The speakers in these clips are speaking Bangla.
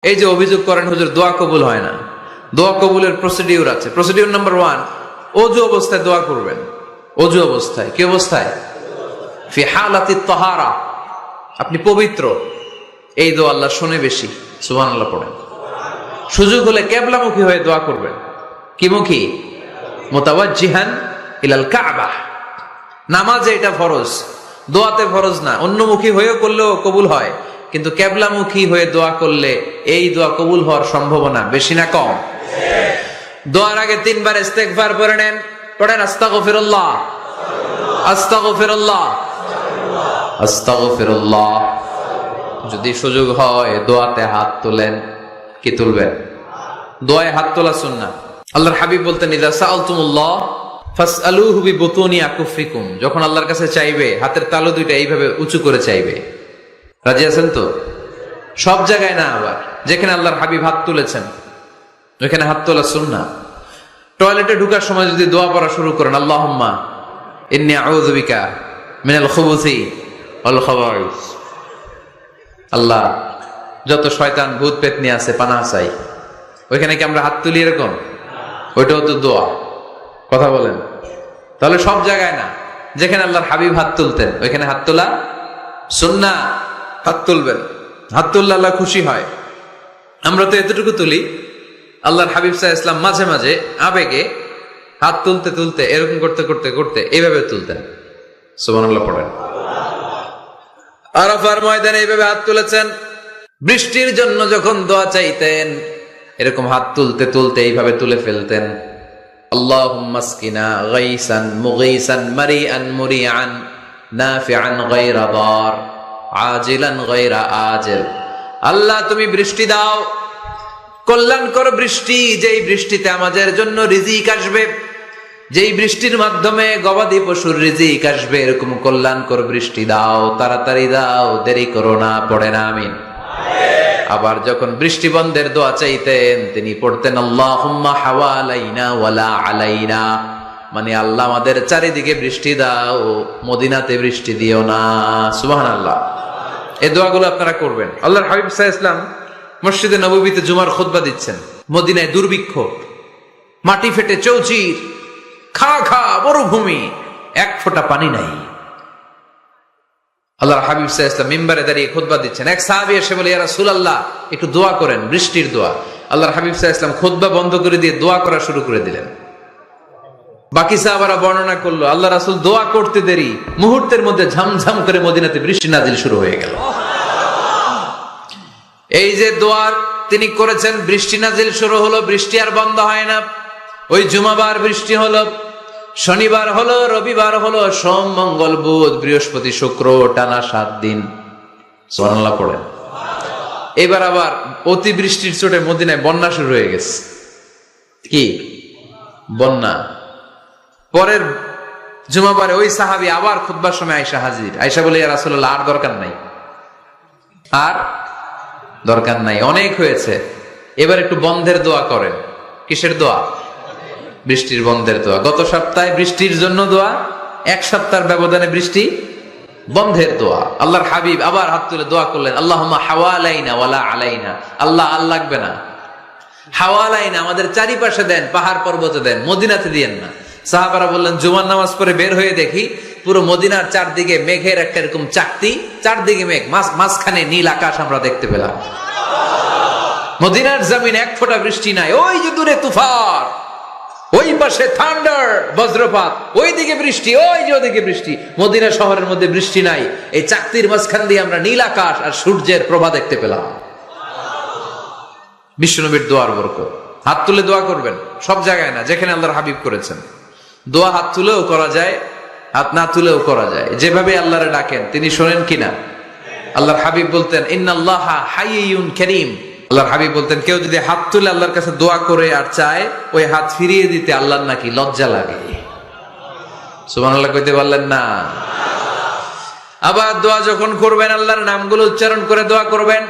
এই যে অভিযোগ করেন হুজুর দোয়া কবুল হয় না, দোয়া কবুলের প্রসিডিউর আছে। প্রসিডিউর নাম্বার 1, অজু অবস্থায় দোয়া করবেন। অজু অবস্থায়, কি অবস্থায়? ফি হালাতি তাহারা, আপনি পবিত্র, এই দোয়া আল্লাহ শুনে বেশি। সুবহানাল্লাহ পড়েন। সুযোগ হলে কিবলামুখী হয়ে দোয়া করবেন। কি মুখী? মুতাওয়াজ্জিহান ইলাল কাবা। নামাজে এটা ফরজ, দোয়াতে ফরজ না। অন্যমুখী হয়েও করলেও কবুল হয়, কিন্তু কিবলামুখী হয়ে দোয়া করলে এই দোয়া কবুল হওয়ার সম্ভাবনা বেশি না কম? দোয়ার আগে 3 বার ইস্তেগফার পড়ে নেন। পড়েন আস্তাগফিরুল্লাহ, আস্তাগফিরুল্লাহ, আস্তাগফিরুল্লাহ। যদি সুযোগ হয় দোয়াতে হাত তোলেন। কি তুলবেন? দোয়ায় হাত তোলা সুন্নাহ। আল্লাহর হাবিব বলতেন, ইযা সাআলতুমুল্লাহ ফাসআলুহু বিবুতুনি আকুফিকুম। যখন আল্লাহর কাছে চাইবে, হাতের তালু দুইটা এইভাবে উঁচু করে চাইবে। রাজি আছেন তো? সব জায়গায় না, আবার যেখানে আল্লাহর হাবিব হাত তুলেছেন ওখানে হাত তোলা সুন্নাহ। টয়লেটে ঢোকার সময় যদি দোয়া পড়া শুরু করেন, আল্লাহুম্মা ইন্নী আউযু বিকা মিনাল খুবুসি ওয়াল খাবাইস। আল্লাহ, যত শয়তান ভূত পেতনি আছে পানাহ চাই। ওইখানে কি আমরা হাত তুলি এরকম? ওইটাও তো দোয়া। কথা বলেন। তাহলে সব জায়গায় না, যেখানে আল্লাহর হাবিব হাত তুলতেন ওইখানে হাত তোলা সুন্নাহ। হাত তুলবেন, হাত তুললে আল্লাহ খুশি হয়। আমরা তো এতটুকু তুলি। আল্লাহর হাবিব সাল্লাল্লাহু আলাইহি ওয়াসাল্লাম মাঝে মাঝে আবেগে হাত তুলতে তুলতে এরকম করতে করতে করতে এইভাবে তুলতেন। সুবহানাল্লাহ পড়েন। আরাফার ময়দানে এইভাবে হাত তুলেছেন। বৃষ্টির জন্য যখন দোয়া চাইতেন এরকম হাত তুলতে তুলতে এইভাবে তুলে ফেলতেন। আল্লাহুম্মা আসকিনা গাইসান মুগীসান মারিআন মুরিআন নাফিআন গায়রা দার আজিলান গায়রা আজিল। আল্লাহ, তুমি বৃষ্টি দাও, কল্যাণকর বৃষ্টি, যেই বৃষ্টিতে আমাদের জন্য রিজিক আসবে, যেই বৃষ্টির মাধ্যমে গবাদি পশুর রিজিক আসবে, এরকম কল্যাণকর বৃষ্টি দাও, তাড়াতাড়ি দাও, দেরি করো না। পড়েন আমিন। আবার যখন বৃষ্টি বন্ধের দোয়া চাইতেন তিনি পড়তেন আল্লাহুম্মা হাওয়ালাইনা ওয়ালা আলাইনা, মানে আল্লাহ আমাদের চারিদিকে বৃষ্টি দাও, মদিনাতে বৃষ্টি দিও না। সুবহানাল্লাহ। এই দোয়াগুলো আপনারা করবেন। আল্লাহর হাবিব সাল্লাল্লাহু আলাইহি ওয়াসাল্লাম মসজিদে নববীতে জুমার খুতবা দিচ্ছেন। মদিনায় দুর্ভিক্ষ, মাটি ফেটে চৌচির, খা খা মরুভূমি, এক ফোঁটা পানি নাই। আল্লাহর হাবিব সাল্লাল্লাহু আলাইহি ওয়াসাল্লাম মিম্বারে দাঁড়িয়ে খুতবা দিচ্ছেন। এক সাহাবী এসে বলে, ইয়া রাসূলুল্লাহ, একটু দোয়া করেন, বৃষ্টির দোয়া। আল্লাহর হাবিব সাল্লাল্লাহু আলাইহি ওয়াসাল্লাম খুতবা বন্ধ করে দিয়ে দোয়া করা শুরু করে দিলেন। বাকি সাহাবারা বর্ণনা করলো, আল্লাহ রাসূল দোয়া করতে দেরি, মুহূর্তের মধ্যে ঝমঝম করে মদিনাতে বৃষ্টি নাজিল শুরু হয়ে গেল। এই যে দোয়ার তিনি করেছেন, বৃষ্টি নাজিল শুরু হলো, বৃষ্টি আর বন্ধ হয় না। ওই জুমাবার বৃষ্টি হলো, শনিবার হলো, রবিবার হলো, সোম মঙ্গল বুধ বৃহস্পতি শুক্র, টানা 7 দিন। সুবহানাল্লাহ পড়েন। এবার আবার অতি বৃষ্টির চোটে মদিনায় বন্যা শুরু হয়ে গেছে। কি বন্যা? পরের জুমাবারে ওই সাহাবী আবার খুতবার সময় আয়েশা হাজির। আয়েশা বলে, ইয়া রাসূলুল্লাহ, আর দরকার নাই, আর দরকার নাই, অনেক হয়েছে, এবার একটু বন্ধের দোয়া করেন। কিসের দোয়া? বৃষ্টির বন্ধের দোয়া। গত সপ্তাহে বৃষ্টির জন্য দোয়া, 1 সপ্তাহের ব্যবধানে বৃষ্টি বন্ধের দোয়া। আল্লাহর হাবিব আবার হাত তুলে দোয়া করলেন, আল্লাহুম্মা হাওয়ালাইনা ওয়ালা আলাইনা। আল্লাহ, আর লাগবে না, হাওয়ালাইনা, আমাদের চারিপাশে দেন, পাহাড় পর্বতে দেন, মদিনাতে দিয়েন না। সাহাবারা বললেন, জুমার নামাজ পড়ে বের হয়ে দেখি পুরো মদিনার চারদিকে মেঘের একটা এরকম চাকতি, চারদিকে মেঘ, মাঝখানে নীল আকাশ আমরা দেখতে পেলাম। মদিনার জমিন 1 ফোঁটা বৃষ্টি নাই। ওই যে দূরে তুফান, ওই পাশে থান্ডার, বজ্রপাত, ওইদিকে বৃষ্টি, ওই যে ওদিকে বৃষ্টি। মদিনা শহরের মধ্যে বৃষ্টি নাই, এই চাকতির মাঝখান দিয়ে আমরা নীল আকাশ আর সূর্যের প্রভা দেখতে পেলাম। বিশ্বনবীর দোয়ার বরকত। হাত তুলে দোয়া করবেন, সব জায়গায় না, যেখানে আল্লাহর হাবিব করেছেন। দোয়া হাত তুলেও করা যায়, হাত না তুলেও করা যায়। যেভাবে আল্লাহরে ডাকেন তিনি শোনেন কিনা। আল্লাহর হাবিব বলতেন, ইন্নাল্লাহা হাইয়ুন কারীম। আল্লাহর হাবিব বলতেন, কেউ যদি হাত তুলে আল্লাহর কাছে দোয়া করে আর চায়, ওই হাত ফিরিয়ে দিতে আল্লাহর নাকি লজ্জা লাগে। সুবহানাল্লাহ কইতে পারলেন না? আবার দোয়া যখন করবেন আল্লাহর নামগুলো উচ্চারণ করে দোয়া করবেন।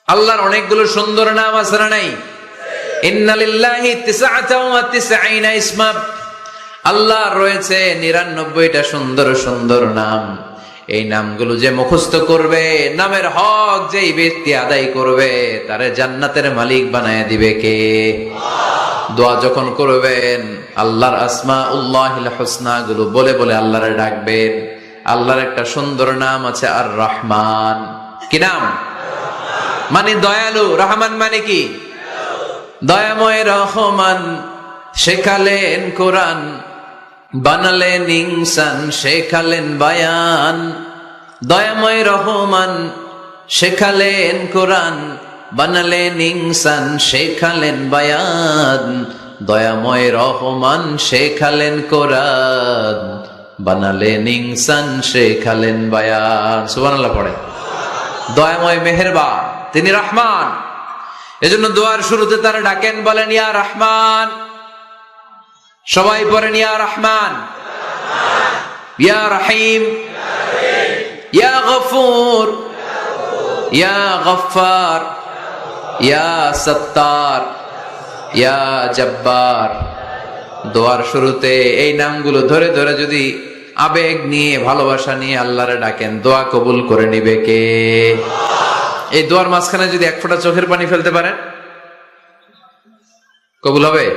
আল্লাহর অনেকগুলো সুন্দর নাম আছে না নাই? ইন্না লিল্লাহি 99 ইসমা। আল্লাহর রয়েছে 99টা সুন্দর সুন্দর নাম। এই নামগুলো যে মুখস্থ করবে, নামের হক যেই ব্যক্তি আদায় করবে, তারে জান্নাতের মালিক বানায় দিবে কে? দোয়া যখন করবেন আল্লাহর আসমাউল্লাহিল হুসনা গুলো বলে বলে আল্লাহরে ডাকবেন। আল্লাহর একটা সুন্দর নাম আছে আর রহমান। কি নাম? মানে দয়ালু। রহমান মানে কি? দয়াময়। রহমান শেখালেন কোরআন, বানালেন ইনসান, শেখালেন বায়ান। দয়াময় রহমান শেখালেন কোরআন, বানালেন ইনসান, শেখালেন বায়ান। দয়াময় রহমান শেখালেন কোরআন, বানালেন ইনসান, শেখালেন বায়ান। সুবহানাল্লাহ পড়ে। দয়াময় মেহেরবান, তিনি রহমান। এজন্য দোয়ার শুরুতে তারা ডাকেন, বলেন ইয়া রহমান। সবাই পড়েন ইয়া রহমান, ইয়া রহিম, ইয়া গফুর, ইয়া গফফার, ইয়া সত্তার, ইয়া জব্বার। দোয়ার শুরুতে এই নামগুলো ধরে ধরে যদি আবেগ নিয়ে, ভালোবাসা নিয়ে আল্লাহরে ডাকেন, দোয়া কবুল করে নিবে কে? এই দোয়ার মাঝখানে যদি এক ফোঁটা চোখের পানি ফেলতে পারেন, কবুল হবে?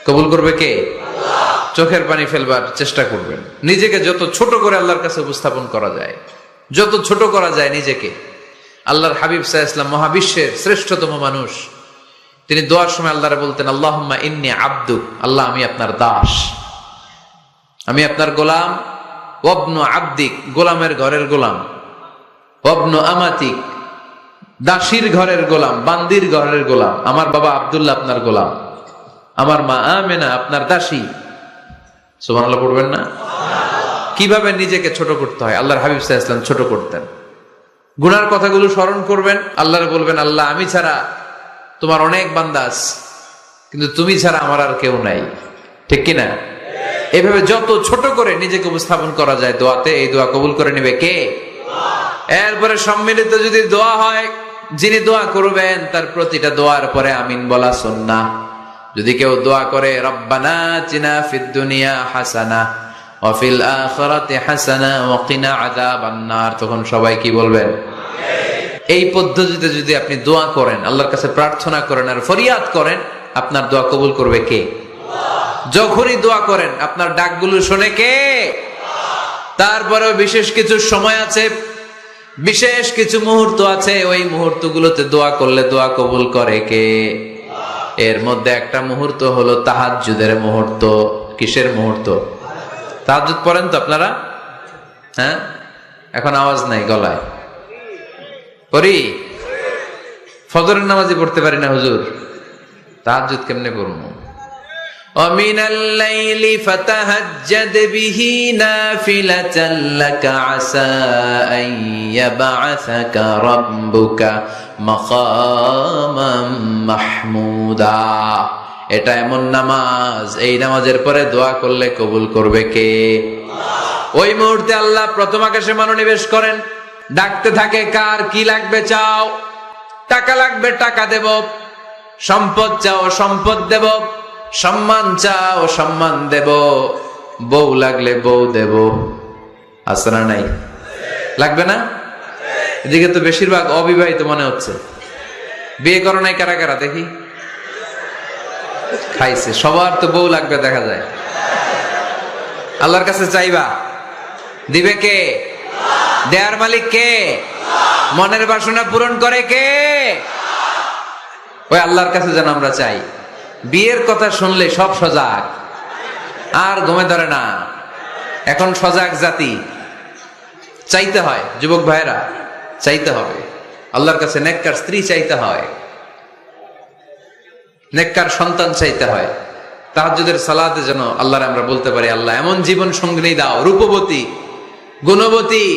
কবুল করবে কে? চোখের পানি ফেলবার চেষ্টা করবেন। নিজেকে যত ছোট করে আল্লাহর কাছে উপস্থাপন করা যায়, যত ছোট করা যায় নিজেকে। আল্লাহর হাবিব সাল্লাল্লাহু আলাইহি ওয়াসাল্লাম, মহাবিশ্বের শ্রেষ্ঠতম মানুষ, তিনি দোয়ার সময় আল্লাহরে বলতেন, আল্লাহুম্মা ইন্নী আবদুক, আল্লাহ আমি আপনার দাস, আমি আপনার গোলাম। ওয়াবনু আবদিক, গোলামের ঘরের গোলাম। ওয়াবনু আমাতিক, দাসীর ঘরের গোলাম, বান্দির ঘরের গোলাম। আমার বাবা আব্দুল্লাহ আপনার গোলাম, আমার মা আমেনা আপনার দাসী। সুবহানাল্লাহ পড়বেন না? কিভাবে নিজেকে ছোট করতে হয় আল্লাহর হাবিব সাল্লাল্লাহু আলাইহি ওয়াসাল্লাম ছোট করতেন। গুনার কথাগুলো স্মরণ করবেন, আল্লাহরে বলবেন, আল্লাহ আমি ছাড়া তোমার অনেক বান্দা আছে, কিন্তু তুমি ছাড়া আমার আর কেউ নাই। ঠিক কিনা? এইভাবে যত ছোট করে নিজেকে উপস্থাপন করা যায় দোয়াতে, এই দোয়া কবুল করে নেবে কে? এরপরে সম্মিলিত যদি দোয়া হয়, যিনি দোয়া করবেন তার প্রতিটা দোয়ার পরে আমিন বলা সুন্নাহ। যদি কেউ দোয়া করে রব্বানা আতিনা ফিদ দুনিয়া হাসানাহ ওয়া ফিল আখিরাতি হাসানাহ ওয়া কিনা আযাবান নার, তখন সবাই কি বলবেন? এই পদ্ধতিতে যদি আপনি দোয়া করেন, আল্লাহর কাছে প্রার্থনা করেন আর ফরিয়াদ করেন, আপনার দোয়া কবুল করবে কে? যখনই দোয়া করেন আপনার ডাকগুলো শোনে কে? তারপরেও বিশেষ কিছু সময় আছে, বিশেষ কিছু মুহূর্ত আছে, ওই মুহূর্তগুলোতে দোয়া করলে দোয়া কবুল করে কে? এর মধ্যে একটা মুহূর্ত হলো তাহাজ্জুদের মুহূর্ত। কিসের মুহূর্ত? তাহাজ্জুদ পড়েন তো আপনারা? হ্যাঁ, এখন আওয়াজ নাই গলায়। পড়ি? ফজরের নামাজই পড়তে পারি না হুজুর, তাহাজ্জুদ কেমনে পড়বো? وَمِنَ اللَّيْلِ فَتَهَجَّدْ بِهِ نَافِلَةً لَكَ عَسَىٰ أَن يَبْعَثَكَ رَبُّكَ مَقَامًا مَحْمُودًا। এটা এমন নামাজ, এই নামাজের পরে দোয়া করলে কবুল করবে কে? ওই মুহূর্তে আল্লাহ প্রথম আকাশে মনোনিবেশ করেন, ডাকতে থাকে, কার কি লাগবে চাও? টাকা লাগবে টাকা দেব, সম্পদ চাও সম্পদ দেব, সম্মান চাও সম্মান দেব, বউ লাগলে বউ দেব। আছে না নাই? লাগবে না? এদিকে তো বেশিরভাগ অবিবাহিত মনে হচ্ছে। বিয়ে করো নাই কারা কারা দেখি? খাইছে। সবার তো বউ লাগবে দেখা যায়। আল্লাহর কাছে চাইবা, দিবে কে? দেয়ার মালিক কে? মনের বাসনা পূরণ করে কে? ওই আল্লাহর কাছে যেন আমরা চাই। বিয়ের কথা শুনলে সব সজাগ, আর ঘুমে ধরে না। এখন সজাগ জাতি, চাইতে হয়। যুবক ভাইরা চাইতে হবে আল্লাহর কাছে, নেককার স্ত্রী চাইতে হয়, নেককার সন্তান চাইতে হয়। তাহাজ্জুদের সালাতে যেন আল্লাহর আমরা বলতে পারি, আল্লাহ এমন জীবন সঙ্গিনী দাও, রূপবতী, গুণবতী,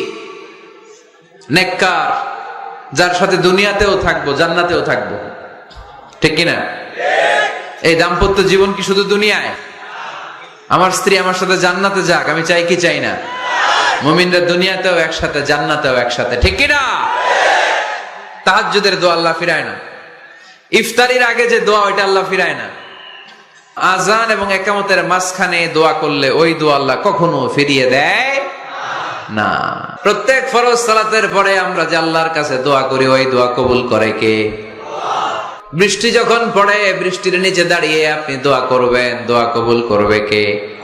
নেককার, যার সাথে দুনিয়াতেও থাকবো জান্নাতেও থাকবো। ঠিক কিনা? এই দাম্পত্য জীবন কি শুধু দুনিয়ায়? আমার স্ত্রী আমার সাথে জান্নাতে যাক, আমি চাই কি চাই না? মুমিনরা দুনিয়াতেও একসাথে, জান্নাতেও একসাথে। ঠিক কিনা? তাহাজ্জুদের দোয়া আল্লাহ ফিরায় না। ইফতারির আগে যে দোয়া, ওইটা আল্লাহ ফিরায় না। আজান এবং একামতের মাঝখানে দোয়া করলে ওই দোয়া আল্লাহ কখনো ফিরিয়ে দেয়। না। প্রত্যেক ফরজ সালাতের পরে আমরা যে আল্লাহর কাছে দোয়া করি, ওই দোয়া কবুল করে কে? বৃষ্টি যখন পড়ে, বৃষ্টির নিচে দাঁড়িয়ে আপনি দোয়া করবেন, দোয়া কবুল করবে কে?